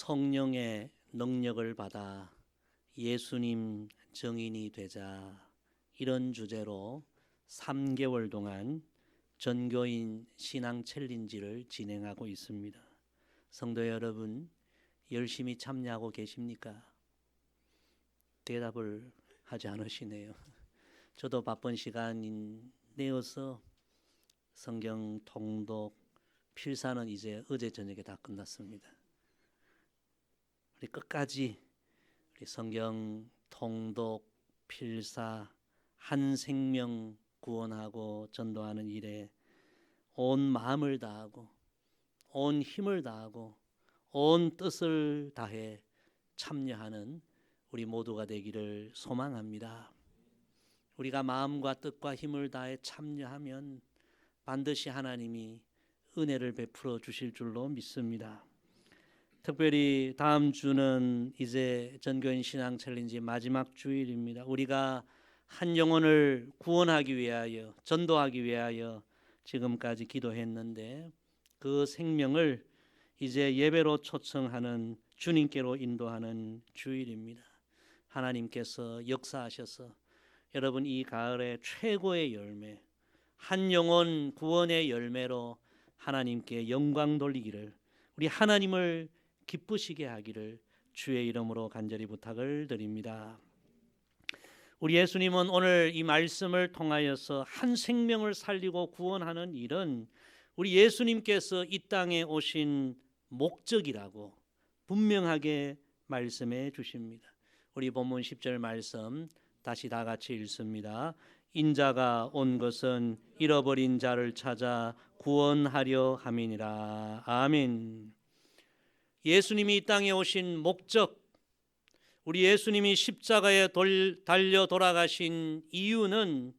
성령의 능력을 받아 예수님 증인이 되자, 이런 주제로 3개월 동안 전교인 신앙 챌린지를 진행하고 있습니다. 성도 여러분, 열심히 참여하고 계십니까? 대답을 하지 않으시네요. 저도 바쁜 시간인 내어서 성경 통독 필사는 이제 어제 저녁에 다 끝났습니다. 우리 끝까지 우리 성경 통독 필사 한 생명 구원하고 전도하는 일에 온 마음을 다하고 온 힘을 다하고 온 뜻을 다해 참여하는 우리 모두가 되기를 소망합니다. 우리가 마음과 뜻과 힘을 다해 참여하면 반드시 하나님이 은혜를 베풀어 주실 줄로 믿습니다. 특별히 다음 주는 이제 전교인 신앙 챌린지 마지막 주일입니다. 우리가 한 영혼을 구원하기 위하여, 전도하기 위하여 지금까지 기도했는데 그 생명을 이제 예배로 초청하는, 주님께로 인도하는 주일입니다. 하나님께서 역사하셔서 여러분 이 가을의 최고의 열매, 한 영혼 구원의 열매로 하나님께 영광 돌리기를, 우리 하나님을 기쁘시게 하기를 주의 이름으로 간절히 부탁을 드립니다. 우리 예수님은 오늘 이 말씀을 통하여서 한 생명을 살리고 구원하는 일은 우리 예수님께서 이 땅에 오신 목적이라고 분명하게 말씀해 주십니다. 우리 본문 10절 말씀 다시 다 같이 읽습니다. 인자가 온 것은 잃어버린 자를 찾아 구원하려 함이니라. 아멘. 예수님이 이 땅에 오신 목적, 우리 예수님이 십자가에 달려 돌아가신 이유는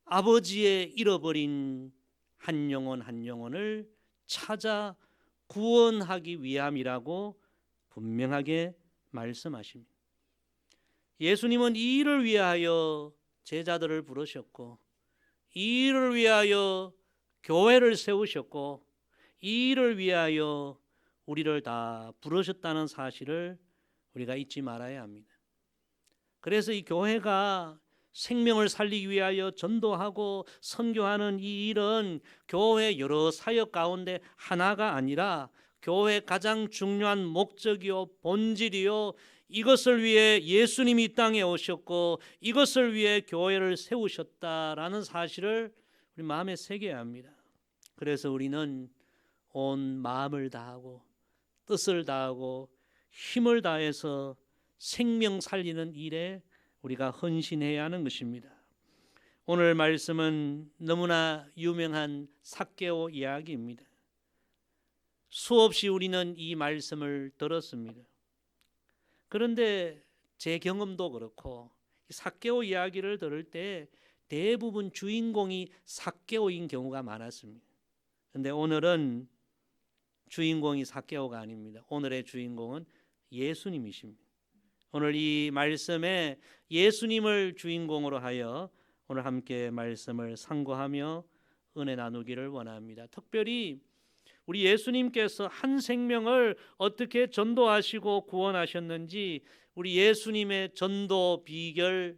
아버지의 잃어버린 한 영혼 한 영혼을 찾아 구원하기 위함이라고 분명하게 말씀하십니다. 예수님은 이 일을 위하여 제자들을 부르셨고, 이 일을 위하여 교회를 세우셨고, 이 일을 위하여 우리를 다 부르셨다는 사실을 우리가 잊지 말아야 합니다. 그래서 이 교회가 생명을 살리기 위하여 전도하고 선교하는 이 일은 교회 여러 사역 가운데 하나가 아니라 교회 가장 중요한 목적이요 본질이요, 이것을 위해 예수님이 이 땅에 오셨고 이것을 위해 교회를 세우셨다라는 사실을 우리 마음에 새겨야 합니다. 그래서 우리는 온 마음을 다하고 뜻을 다하고 힘을 다해서 생명 살리는 일에 우리가 헌신해야 하는 것입니다. 오늘 말씀은 너무나 유명한 삭개오 이야기입니다. 수없이 우리는 이 말씀을 들었습니다. 그런데 제 경험도 그렇고 삭개오 이야기를 들을 때 대부분 주인공이 삭개오인 경우가 많았습니다. 그런데 오늘은 주인공이 삭개오가 아닙니다. 오늘의 주인공은 예수님이십니다. 오늘 이 말씀에 예수님을 주인공으로 하여 오늘 함께 말씀을 상고하며 은혜 나누기를 원합니다. 특별히 우리 예수님께서 한 생명을 어떻게 전도하시고 구원하셨는지, 우리 예수님의 전도 비결,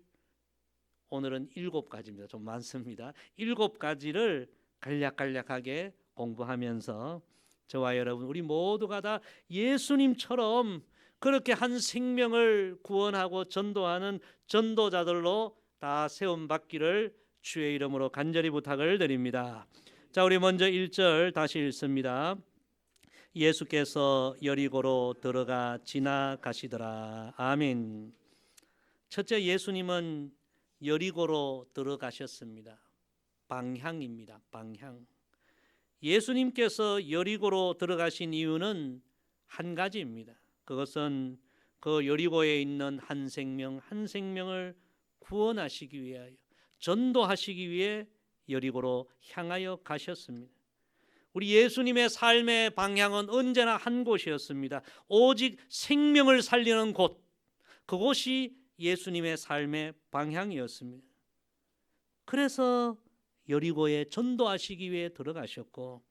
오늘은 7가지입니다. 좀 많습니다. 7가지를 간략간략하게 공부하면서 저와 여러분 우리 모두가 다 예수님처럼 그렇게 한 생명을 구원하고 전도하는 전도자들로 다 세움받기를 주의 이름으로 간절히 부탁을 드립니다. 자, 우리 먼저 1절 다시 읽습니다. 예수께서 여리고로 들어가 지나가시더라. 아멘. 첫째, 예수님은 여리고로 들어가셨습니다. 방향입니다. 방향. 예수님께서 여리고로 들어가신 이유는 한 가지입니다. 그것은 그 여리고에 있는 한 생명을 구원하시기 위하여, 전도하시기 위해 여리고로 향하여 가셨습니다. 우리 예수님의 삶의 방향은 언제나 한 곳이었습니다. 오직 생명을 살리는 곳, 그곳이 예수님의 삶의 방향이었습니다. 그래서 여리고에 전도하시기 위해 들어가셨고,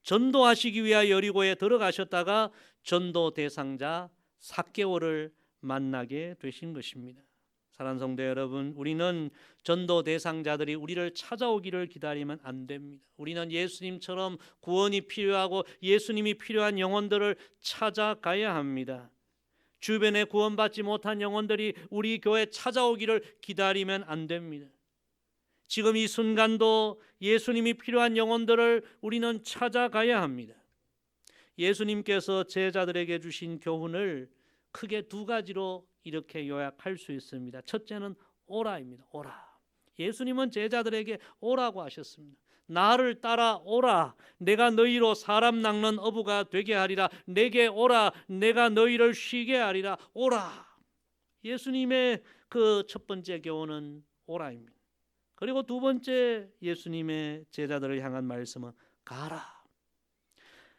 전도하시기 위하여 여리고에 들어가셨다가 전도 대상자 삭개오를 만나게 되신 것입니다. 사랑하는 성도 여러분, 우리는 전도 대상자들이 우리를 찾아오기를 기다리면 안 됩니다. 우리는 예수님처럼 구원이 필요하고 예수님이 필요한 영혼들을 찾아가야 합니다. 주변에 구원받지 못한 영혼들이 우리 교회에 찾아오기를 기다리면 안 됩니다. 지금 이 순간도 예수님이 필요한 영혼들을 우리는 찾아가야 합니다. 예수님께서 제자들에게 주신 교훈을 크게 두 가지로 이렇게 요약할 수 있습니다. 첫째는 오라입니다. 오라. 예수님은 제자들에게 오라고 하셨습니다. 나를 따라 오라. 내가 너희로 사람 낚는 어부가 되게 하리라. 내게 오라. 내가 너희를 쉬게 하리라. 오라. 예수님의 그 첫 번째 교훈은 오라입니다. 그리고 두 번째 예수님의 제자들을 향한 말씀은 가라.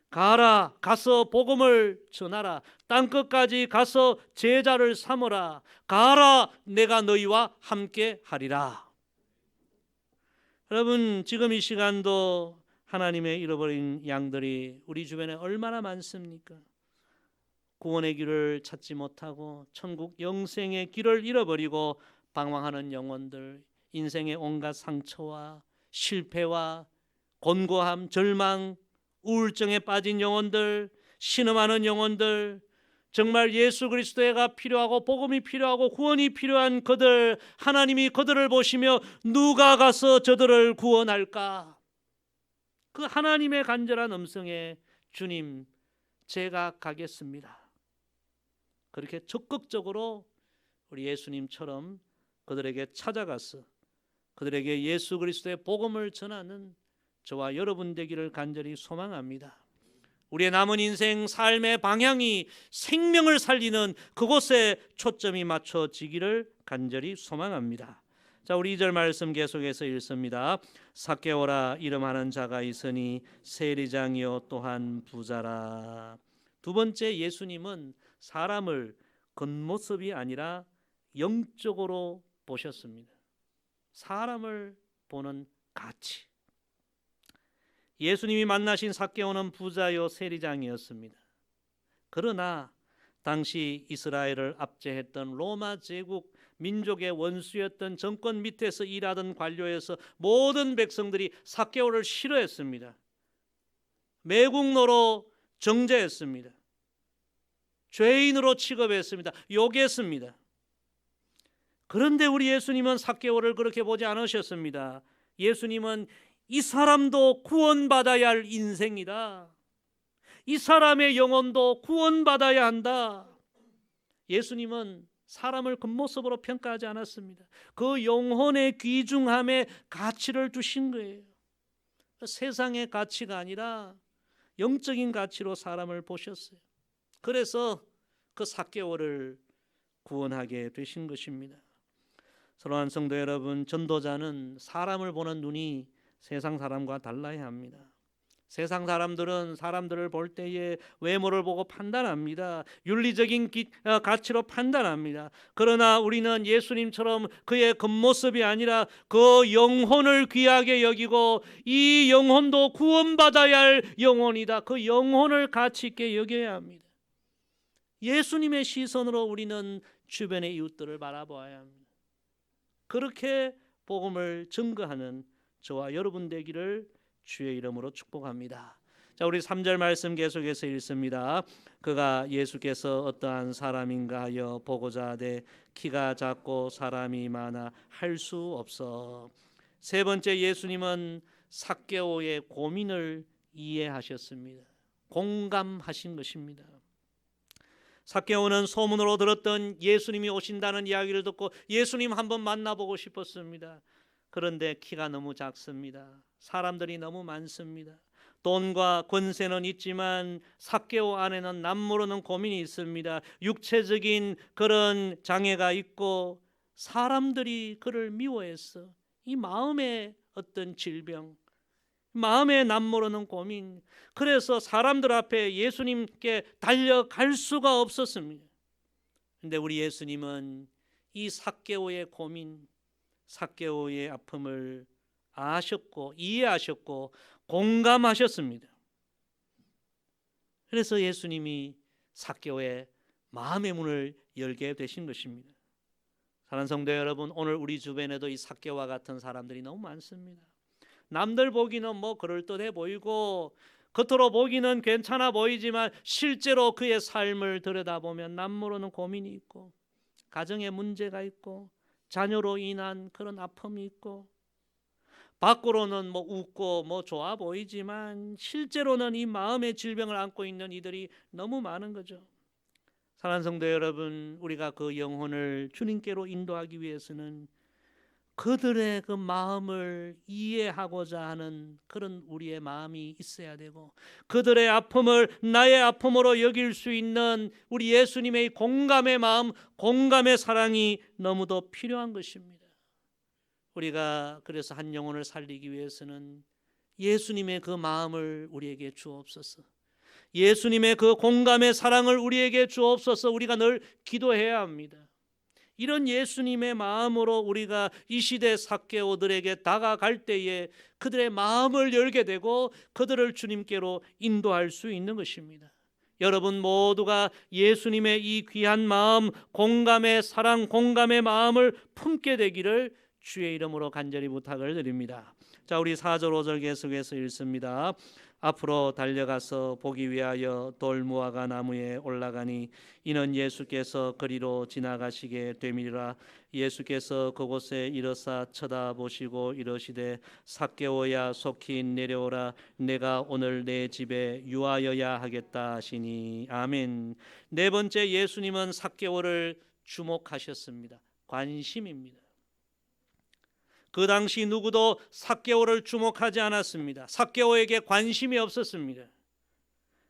가라. 가서 복음을 전하라. 땅끝까지 가서 제자를 삼으라. 가라. 내가 너희와 함께 하리라. 여러분, 지금 이 시간도 하나님의 잃어버린 양들이 우리 주변에 얼마나 많습니까? 구원의 길을 찾지 못하고 천국 영생의 길을 잃어버리고 방황하는 영혼들, 인생의 온갖 상처와 실패와 곤고함, 절망, 우울증에 빠진 영혼들, 신음하는 영혼들, 정말 예수 그리스도가 필요하고 복음이 필요하고 구원이 필요한 그들, 하나님이 그들을 보시며 누가 가서 저들을 구원할까? 그 하나님의 간절한 음성에 주님, 제가 가겠습니다. 그렇게 적극적으로 우리 예수님처럼 그들에게 찾아가서 그들에게 예수 그리스도의 복음을 전하는 저와 여러분 되기를 간절히 소망합니다. 우리의 남은 인생 삶의 방향이 생명을 살리는 그곳에 초점이 맞춰지기를 간절히 소망합니다. 자, 우리 2절 말씀 계속해서 읽습니다. 삭개오라 이름하는 자가 있으니 세리장이요 또한 부자라. 두 번째, 예수님은 사람을 겉모습이 아니라 영적으로 보셨습니다. 사람을 보는 가치. 예수님이 만나신 삭개오는 부자요 세리장이었습니다. 그러나 당시 이스라엘을 압제했던 로마 제국 민족의 원수였던 정권 밑에서 일하던 관료에서 모든 백성들이 삭개오를 싫어했습니다. 매국노로 정죄했습니다. 죄인으로 취급했습니다. 욕했습니다. 그런데 우리 예수님은 삭개오를 그렇게 보지 않으셨습니다. 예수님은 이 사람도 구원받아야 할 인생이다. 이 사람의 영혼도 구원받아야 한다. 예수님은 사람을 겉모습으로 평가하지 않았습니다. 그 영혼의 귀중함에 가치를 두신 거예요. 세상의 가치가 아니라 영적인 가치로 사람을 보셨어요. 그래서 그 삭개오를 구원하게 되신 것입니다. 사랑하는 성도 여러분, 전도자는 사람을 보는 눈이 세상 사람과 달라야 합니다. 세상 사람들은 사람들을 볼 때에 외모를 보고 판단합니다. 윤리적인 가치로 판단합니다. 그러나 우리는 예수님처럼 그의 겉모습이 아니라 그 영혼을 귀하게 여기고 이 영혼도 구원받아야 할 영혼이다. 그 영혼을 가치 있게 여겨야 합니다. 예수님의 시선으로 우리는 주변의 이웃들을 바라보아야 합니다. 그렇게 복음을 증거하는 저와 여러분 되기를 주의 이름으로 축복합니다. 자, 우리 3절 말씀 계속해서 읽습니다. 그가 예수께서 어떠한 사람인가 하여 보고자 하되 키가 작고 사람이 많아 할 수 없어. 세 번째, 예수님은 삭개오의 고민을 이해하셨습니다. 공감하신 것입니다. 삭개오는 소문으로 들었던 예수님이 오신다는 이야기를 듣고 예수님 한번 만나보고 싶었습니다. 그런데 키가 너무 작습니다. 사람들이 너무 많습니다. 돈과 권세는 있지만 삭개오 안에는 남모르는 고민이 있습니다. 육체적인 그런 장애가 있고 사람들이 그를 미워했어. 이 마음의 어떤 질병, 마음의 남모르는 고민, 그래서 사람들 앞에 예수님께 달려갈 수가 없었습니다. 그런데 우리 예수님은 이 삭개오의 고민, 삭개오의 아픔을 아셨고 이해하셨고 공감하셨습니다. 그래서 예수님이 삭개오의 마음의 문을 열게 되신 것입니다. 사랑하는 성도 여러분, 오늘 우리 주변에도 이 삭개오와 같은 사람들이 너무 많습니다. 남들 보기는 뭐 그럴듯해 보이고 겉으로 보기는 괜찮아 보이지만 실제로 그의 삶을 들여다보면 남모르는 고민이 있고 가정에 문제가 있고 자녀로 인한 그런 아픔이 있고 밖으로는 뭐 웃고 뭐 좋아 보이지만 실제로는 이 마음의 질병을 안고 있는 이들이 너무 많은 거죠. 사랑하는 성도 여러분, 우리가 그 영혼을 주님께로 인도하기 위해서는 그들의 그 마음을 이해하고자 하는 그런 우리의 마음이 있어야 되고, 그들의 아픔을 나의 아픔으로 여길 수 있는 우리 예수님의 공감의 마음, 공감의 사랑이 너무도 필요한 것입니다. 우리가 그래서 한 영혼을 살리기 위해서는 예수님의 그 마음을 우리에게 주옵소서. 예수님의 그 공감의 사랑을 우리에게 주옵소서. 우리가 늘 기도해야 합니다. 이런 예수님의 마음으로 우리가 이 시대 삭개오들에게 다가갈 때에 그들의 마음을 열게 되고 그들을 주님께로 인도할 수 있는 것입니다. 여러분 모두가 예수님의 이 귀한 마음, 공감의 사랑, 공감의 마음을 품게 되기를 주의 이름으로 간절히 부탁을 드립니다. 자, 우리 4절 5절 계속해서 읽습니다. 앞으로 달려가서 보기 위하여 돌무화과 나무에 올라가니 이는 예수께서 그리로 지나가시게 됨이라. 예수께서 그곳에 이르사 쳐다보시고 이르시되 삭개오야 속히 내려오라. 내가 오늘 내 집에 유하여야 하겠다 하시니. 아멘. 네 번째, 예수님은 삭개오를 주목하셨습니다. 관심입니다. 그 당시 누구도 삭개오를 주목하지 않았습니다. 삭개오에게 관심이 없었습니다.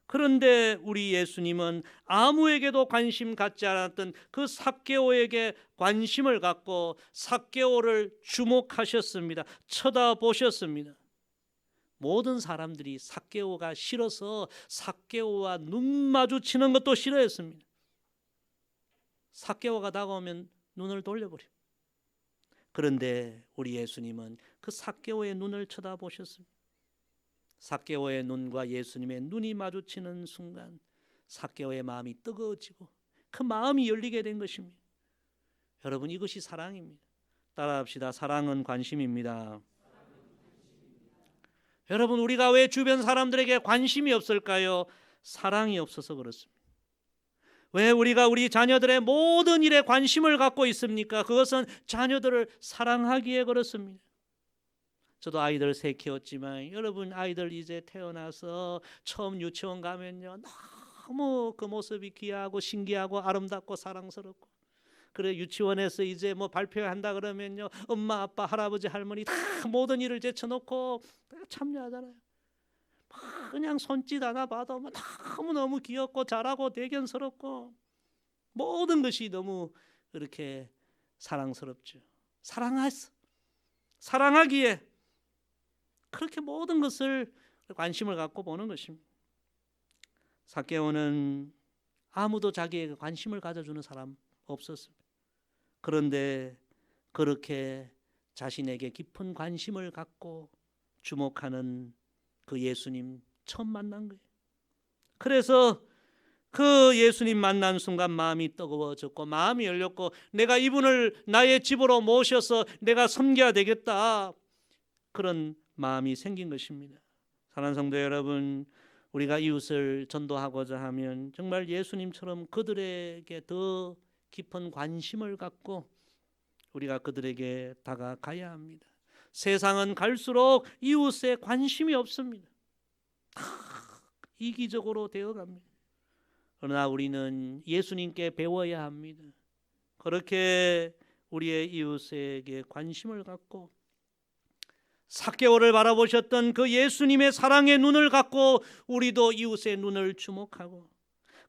그런데 우리 예수님은 아무에게도 관심 갖지 않았던 그 삭개오에게 관심을 갖고 삭개오를 주목하셨습니다. 쳐다보셨습니다. 모든 사람들이 삭개오가 싫어서 삭개오와 눈 마주치는 것도 싫어했습니다. 삭개오가 다가오면 눈을 돌려버립니다. 그런데 우리 예수님은 그 삭개오의 눈을 쳐다보셨습니다. 삭개오의 눈과 예수님의 눈이 마주치는 순간 삭개오의 마음이 뜨거워지고 그 마음이 열리게 된 것입니다. 여러분, 이것이 사랑입니다. 따라합시다. 사랑은 관심입니다. 여러분, 우리가 왜 주변 사람들에게 관심이 없을까요? 사랑이 없어서 그렇습니다. 왜 우리가 우리 자녀들의 모든 일에 관심을 갖고 있습니까? 그것은 자녀들을 사랑하기에 그렇습니다. 저도 아이들 세 키웠지만 여러분, 아이들 이제 태어나서 처음 유치원 가면요, 너무 그 모습이 귀하고 신기하고 아름답고 사랑스럽고, 그래 유치원에서 이제 뭐 발표한다 그러면요, 엄마 아빠 할아버지 할머니 다 모든 일을 제쳐놓고 참여하잖아요. 그냥 손짓 하나 봐도 너무너무 귀엽고 잘하고 대견스럽고 모든 것이 너무 그렇게 사랑스럽죠. 사랑하기에 그렇게 모든 것을 관심을 갖고 보는 것입니다. 삭개오는 아무도 자기에게 관심을 가져주는 사람 없었습니다. 그런데 그렇게 자신에게 깊은 관심을 갖고 주목하는 그 예수님 처음 만난 거예요. 그래서 그 예수님 만난 순간 마음이 뜨거워졌고 마음이 열렸고, 내가 이분을 나의 집으로 모셔서 내가 섬겨야 되겠다, 그런 마음이 생긴 것입니다. 사랑하는 성도 여러분, 우리가 이웃을 전도하고자 하면 정말 예수님처럼 그들에게 더 깊은 관심을 갖고 우리가 그들에게 다가가야 합니다. 세상은 갈수록 이웃에 관심이 없습니다. 이기적으로 되어갑니다. 그러나 우리는 예수님께 배워야 합니다. 그렇게 우리의 이웃에게 관심을 갖고 삭개오를 바라보셨던 그 예수님의 사랑의 눈을 갖고 우리도 이웃의 눈을 주목하고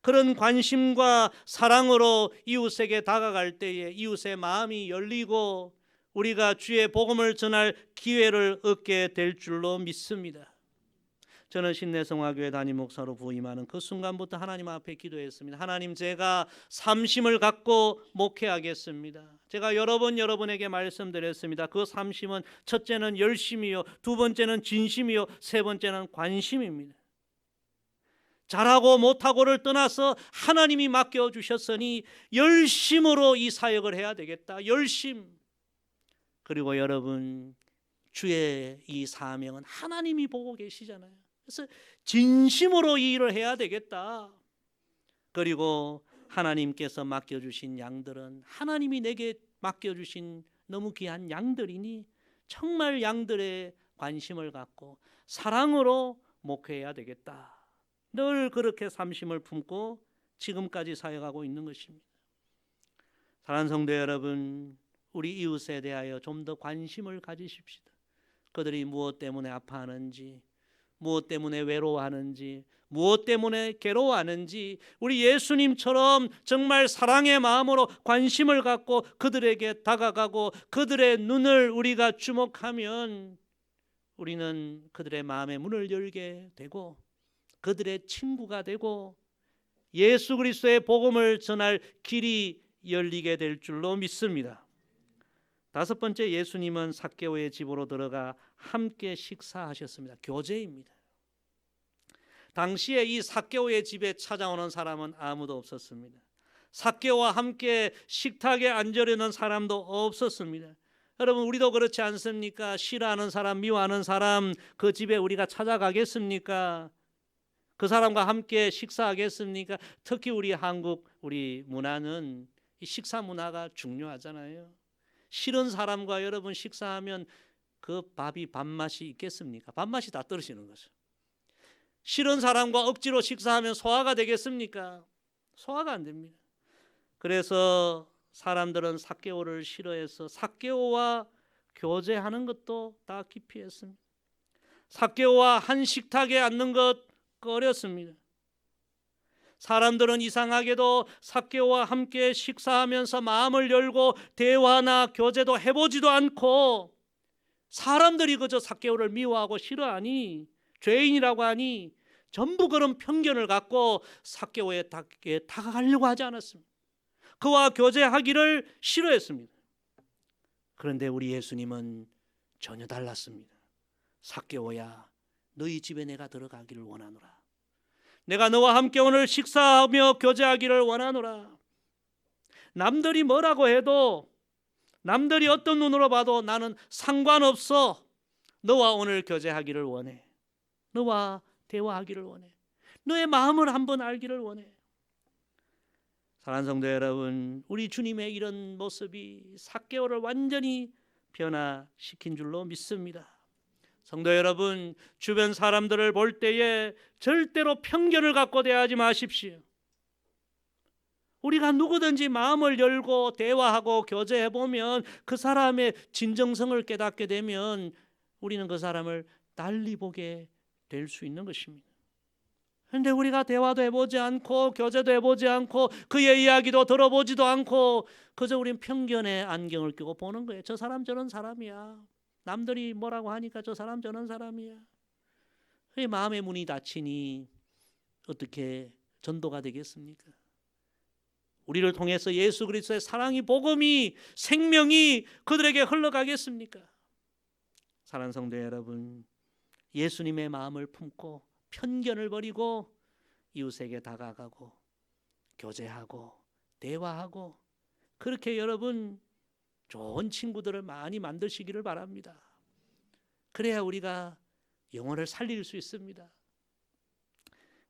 그런 관심과 사랑으로 이웃에게 다가갈 때에 이웃의 마음이 열리고 우리가 주의 복음을 전할 기회를 얻게 될 줄로 믿습니다. 저는 신내성화교회 담임 목사로 부임하는 그 순간부터 하나님 앞에 기도했습니다. 하나님, 제가 삼심을 갖고 목회하겠습니다. 제가 여러 번 여러분에게 말씀드렸습니다. 그 삼심은 첫째는 열심이요, 두 번째는 진심이요, 세 번째는 관심입니다. 잘하고 못하고를 떠나서 하나님이 맡겨주셨으니 열심으로 이 사역을 해야 되겠다. 열심. 그리고 여러분, 주의 이 사명은 하나님이 보고 계시잖아요. 그래서 진심으로 이 일을 해야 되겠다. 그리고 하나님께서 맡겨주신 양들은 하나님이 내게 맡겨주신 너무 귀한 양들이니 정말 양들의 관심을 갖고 사랑으로 목회해야 되겠다. 늘 그렇게 삼심을 품고 지금까지 사역하고 있는 것입니다. 사랑하는 성도 여러분, 우리 이웃에 대하여 좀 더 관심을 가지십시다. 그들이 무엇 때문에 아파하는지, 무엇 때문에 외로워하는지, 무엇 때문에 괴로워하는지 우리 예수님처럼 정말 사랑의 마음으로 관심을 갖고 그들에게 다가가고 그들의 눈을 우리가 주목하면 우리는 그들의 마음의 문을 열게 되고 그들의 친구가 되고 예수 그리스도의 복음을 전할 길이 열리게 될 줄로 믿습니다. 다섯 번째, 예수님은 삭개오의 집으로 들어가 함께 식사하셨습니다. 교제입니다. 당시에 이 삭개오의 집에 찾아오는 사람은 아무도 없었습니다. 삭개오와 함께 식탁에 앉으려는 사람도 없었습니다. 여러분, 우리도 그렇지 않습니까? 싫어하는 사람, 미워하는 사람, 그 집에 우리가 찾아가겠습니까? 그 사람과 함께 식사하겠습니까? 특히 우리 한국 우리 문화는 이 식사 문화가 중요하잖아요. 싫은 사람과 여러분 식사하면 그 밥이 밥맛이 있겠습니까? 밥맛이 다 떨어지는 거죠. 싫은 사람과 억지로 식사하면 소화가 되겠습니까? 소화가 안 됩니다. 그래서 사람들은 삭개오를 싫어해서 삭개오와 교제하는 것도 다 기피했습니다. 삭개오와 한 식탁에 앉는 것 꺼렸습니다. 사람들은 이상하게도 삭개오와 함께 식사하면서 마음을 열고 대화나 교제도 해보지도 않고 사람들이 그저 삭개오를 미워하고 싫어하니 죄인이라고 하니 전부 그런 편견을 갖고 삭개오에게 다가가려고 하지 않았습니다. 그와 교제하기를 싫어했습니다. 그런데 우리 예수님은 전혀 달랐습니다. 삭개오야, 너희 집에 내가 들어가기를 원하노라. 내가 너와 함께 오늘 식사하며 교제하기를 원하노라. 남들이 뭐라고 해도 남들이 어떤 눈으로 봐도 나는 상관없어. 너와 오늘 교제하기를 원해. 너와 대화하기를 원해. 너의 마음을 한번 알기를 원해. 사랑하는 성도 여러분, 우리 주님의 이런 모습이 삭개오를 완전히 변화시킨 줄로 믿습니다. 성도 여러분, 주변 사람들을 볼 때에 절대로 편견을 갖고 대하지 마십시오. 우리가 누구든지 마음을 열고 대화하고 교제해 보면 그 사람의 진정성을 깨닫게 되면 우리는 그 사람을 달리 보게 될 수 있는 것입니다. 그런데 우리가 대화도 해보지 않고 교제도 해보지 않고 그의 이야기도 들어보지도 않고 그저 우리는 편견의 안경을 끼고 보는 거예요. 저 사람 저런 사람이야. 남들이 뭐라고 하니까 저 사람 저런 사람이야. 마음의 문이 닫히니 어떻게 전도가 되겠습니까? 우리를 통해서 예수 그리스도의 사랑이, 복음이, 생명이 그들에게 흘러가겠습니까? 사랑하는 성도 여러분, 예수님의 마음을 품고 편견을 버리고 이웃에게 다가가고 교제하고 대화하고 그렇게 여러분 좋은 친구들을 많이 만드시기를 바랍니다. 그래야 우리가 영혼을 살릴 수 있습니다.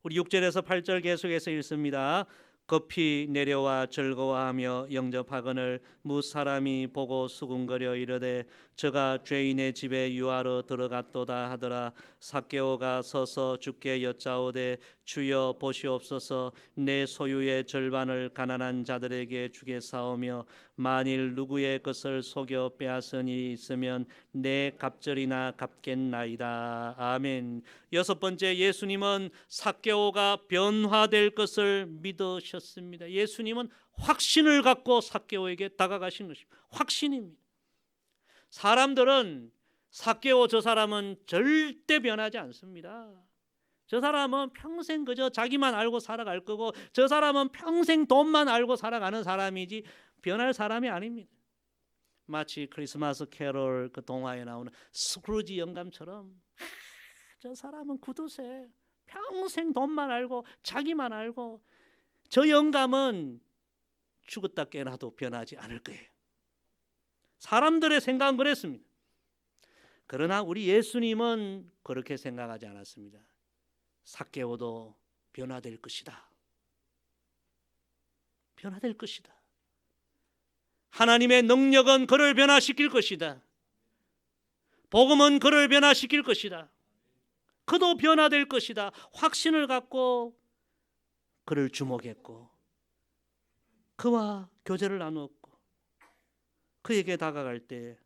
우리 6절에서 8절 계속해서 읽습니다. 급히 내려와 즐거워하며 영접하거늘 무사람이 보고 수군거려 이르되 저가 죄인의 집에 유하러 들어갔도다 하더라. 삭개오가 서서 주께 여짜오되 주여 보시옵소서, 내 소유의 절반을 가난한 자들에게 주겠사오며 만일 누구의 것을 속여 빼앗은 일이 있으면 내 갑절이나 갚겠나이다. 아멘. 여섯 번째, 예수님은 삭개오가 변화될 것을 믿으셨습니다. 예수님은 확신을 갖고 삭개오에게 다가가신 것입니다. 확신입니다. 사람들은 삭개오 저 사람은 절대 변하지 않습니다. 저 사람은 평생 그저 자기만 알고 살아갈 거고 저 사람은 평생 돈만 알고 살아가는 사람이지 변할 사람이 아닙니다. 마치 크리스마스 캐롤 그 동화에 나오는 스크루지 영감처럼 저 사람은 구두쇠 평생 돈만 알고 자기만 알고 저 영감은 죽었다 깨어나도 변하지 않을 거예요. 사람들의 생각은 그랬습니다. 그러나 우리 예수님은 그렇게 생각하지 않았습니다. 삭개오도 변화될 것이다. 변화될 것이다. 하나님의 능력은 그를 변화시킬 것이다. 복음은 그를 변화시킬 것이다. 그도 변화될 것이다. 확신을 갖고 그를 주목했고 그와 교제를 나누었고 그에게 다가갈 때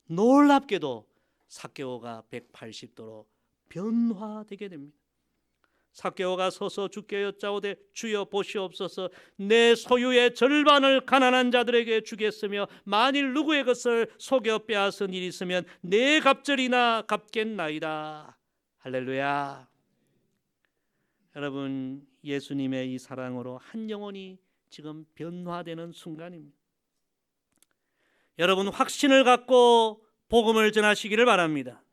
놀랍게도 삭개오가 180도로 변화되게 됩니다. 삭개오가 서서 주께 여짜오되 주여 보시옵소서 내 소유의 절반을 가난한 자들에게 주겠으며 만일 누구의 것을 속여 빼앗은 일이 있으면 내 갑절이나 갚겠나이다. 할렐루야. 여러분, 예수님의 이 사랑으로 한 영혼이 지금 변화되는 순간입니다. 여러분, 확신을 갖고 복음을 전하시기를 바랍니다.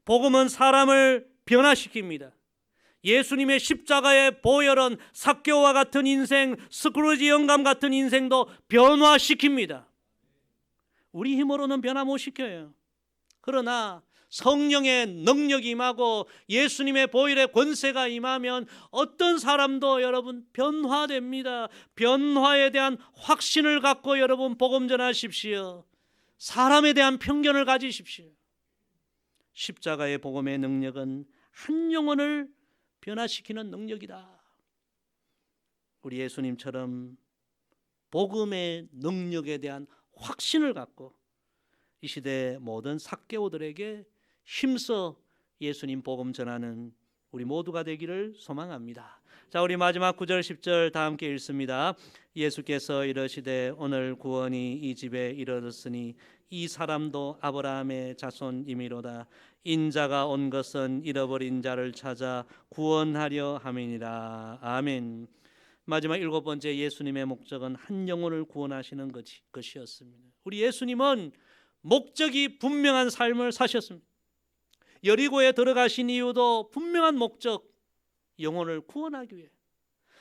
복음은 사람을 변화시킵니다. 예수님의 십자가의 보혈은 삭개오와 같은 인생, 스크루지 영감 같은 인생도 변화시킵니다. 우리 힘으로는 변화 못 시켜요. 그러나 성령의 능력이 임하고 예수님의 보혈의 권세가 임하면 어떤 사람도 여러분 변화됩니다. 변화에 대한 확신을 갖고 여러분 복음 전하십시오. 사람에 대한 편견을 가지십시오. 십자가의 복음의 능력은 한 영혼을 변화시키는 능력이다. 우리 예수님처럼 복음의 능력에 대한 확신을 갖고 이 시대 모든 삭개오들에게 힘써 예수님 복음 전하는 우리 모두가 되기를 소망합니다. 자, 우리 마지막 9절 10절 다 함께 읽습니다. 예수께서 이르시되 오늘 구원이 이 집에 이르렀으니 이 사람도 아브라함의 자손이미로다. 인자가 온 것은 잃어버린 자를 찾아 구원하려 함이니라. 아멘. 마지막 7번째 예수님의 목적은 한 영혼을 구원하시는 것이었습니다. 우리 예수님은 목적이 분명한 삶을 사셨습니다. 여리고에 들어가신 이유도 분명한 목적, 영혼을 구원하기 위해.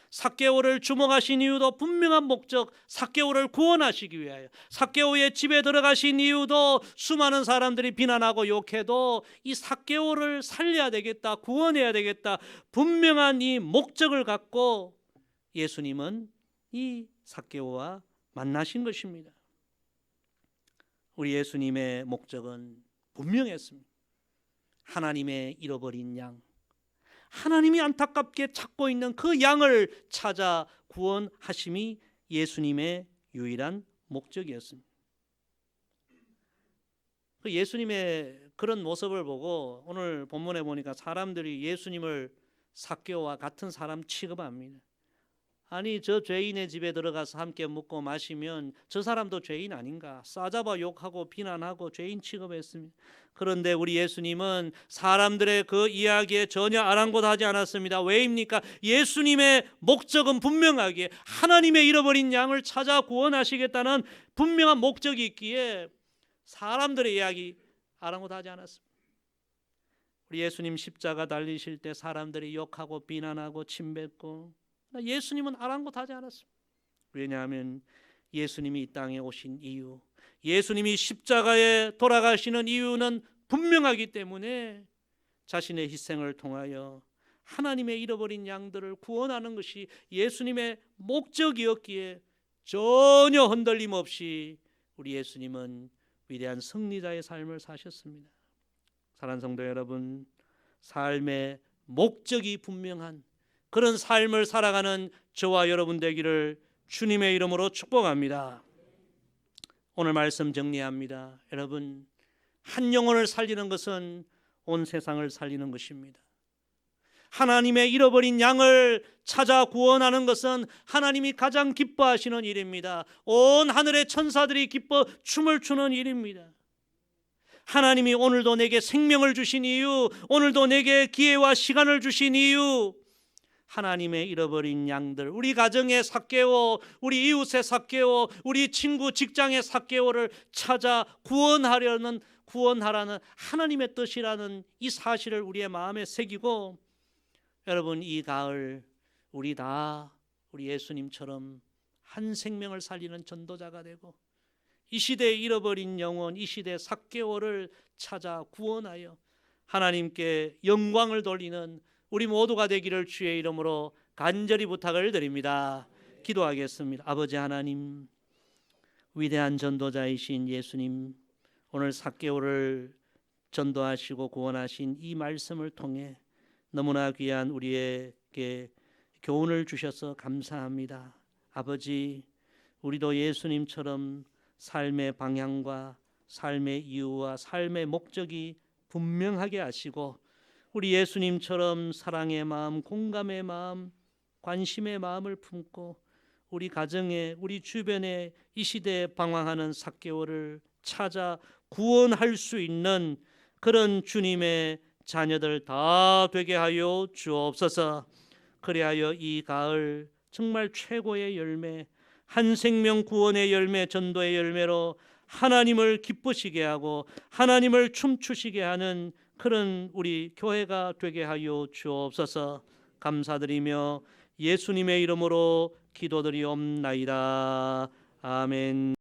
삭개오를 주목하신 이유도 분명한 목적, 삭개오를 구원하시기 위하여. 삭개오의 집에 들어가신 이유도 수많은 사람들이 비난하고 욕해도 이 삭개오를 살려야 되겠다, 구원해야 되겠다, 분명한 이 목적을 갖고 예수님은 이 삭개오와 만나신 것입니다. 우리 예수님의 목적은 분명했습니다. 하나님의 잃어버린 양, 하나님이 안타깝게 찾고 있는 그 양을 찾아 구원하심이 예수님의 유일한 목적이었습니다. 예수님의 그런 모습을 보고 오늘 본문에 보니까 사람들이 예수님을 삭개오와 같은 사람 취급합니다. 아니, 저 죄인의 집에 들어가서 함께 먹고 마시면 저 사람도 죄인 아닌가? 싸잡아 욕하고 비난하고 죄인 취급했습니다. 그런데 우리 예수님은 사람들의 그 이야기에 전혀 아랑곳하지 않았습니다. 왜입니까? 예수님의 목적은 분명하게 하나님의 잃어버린 양을 찾아 구원하시겠다는 분명한 목적이 있기에 사람들의 이야기 아랑곳하지 않았습니다. 우리 예수님 십자가 달리실 때 사람들이 욕하고 비난하고 침뱉고, 예수님은 아랑곳하지 않았습니다. 왜냐하면 예수님이 이 땅에 오신 이유, 예수님이 십자가에 돌아가시는 이유는 분명하기 때문에 자신의 희생을 통하여 하나님의 잃어버린 양들을 구원하는 것이 예수님의 목적이었기에 전혀 흔들림 없이 우리 예수님은 위대한 승리자의 삶을 사셨습니다. 사랑하는 성도 여러분, 삶의 목적이 분명한 그런 삶을 살아가는 저와 여러분 되기를 주님의 이름으로 축복합니다. 오늘 말씀 정리합니다. 여러분, 한 영혼을 살리는 것은 온 세상을 살리는 것입니다. 하나님의 잃어버린 양을 찾아 구원하는 것은 하나님이 가장 기뻐하시는 일입니다. 온 하늘의 천사들이 기뻐 춤을 추는 일입니다. 하나님이 오늘도 내게 생명을 주신 이유, 오늘도 내게 기회와 시간을 주신 이유, 하나님의 잃어버린 양들, 우리 가정의 삭개오, 우리 이웃의 삭개오, 우리 친구 직장의 삭개오를 찾아 구원하라는 하나님의 뜻이라는 이 사실을 우리의 마음에 새기고 여러분, 이 가을 우리 다 우리 예수님처럼 한 생명을 살리는 전도자가 되고 이 시대에 잃어버린 영혼, 이 시대 삭개오를 찾아 구원하여 하나님께 영광을 돌리는 우리 모두가 되기를 주의 이름으로 간절히 부탁을 드립니다. 기도하겠습니다. 아버지 하나님, 위대한 전도자이신 예수님, 오늘 삭개오를 전도하시고 구원하신 이 말씀을 통해 너무나 귀한 우리에게 교훈을 주셔서 감사합니다. 아버지, 우리도 예수님처럼 삶의 방향과 삶의 이유와 삶의 목적이 분명하게 하시고 우리 예수님처럼 사랑의 마음, 공감의 마음, 관심의 마음을 품고 우리 가정에, 우리 주변에 이 시대에 방황하는 삭개오를 찾아 구원할 수 있는 그런 주님의 자녀들 다 되게 하여 주옵소서. 그리하여 이 가을 정말 최고의 열매, 한 생명 구원의 열매, 전도의 열매로 하나님을 기쁘시게 하고 하나님을 춤추시게 하는 그런 우리 교회가 되게 하여 주옵소서. 감사드리며 예수님의 이름으로 기도드리옵나이다. 아멘.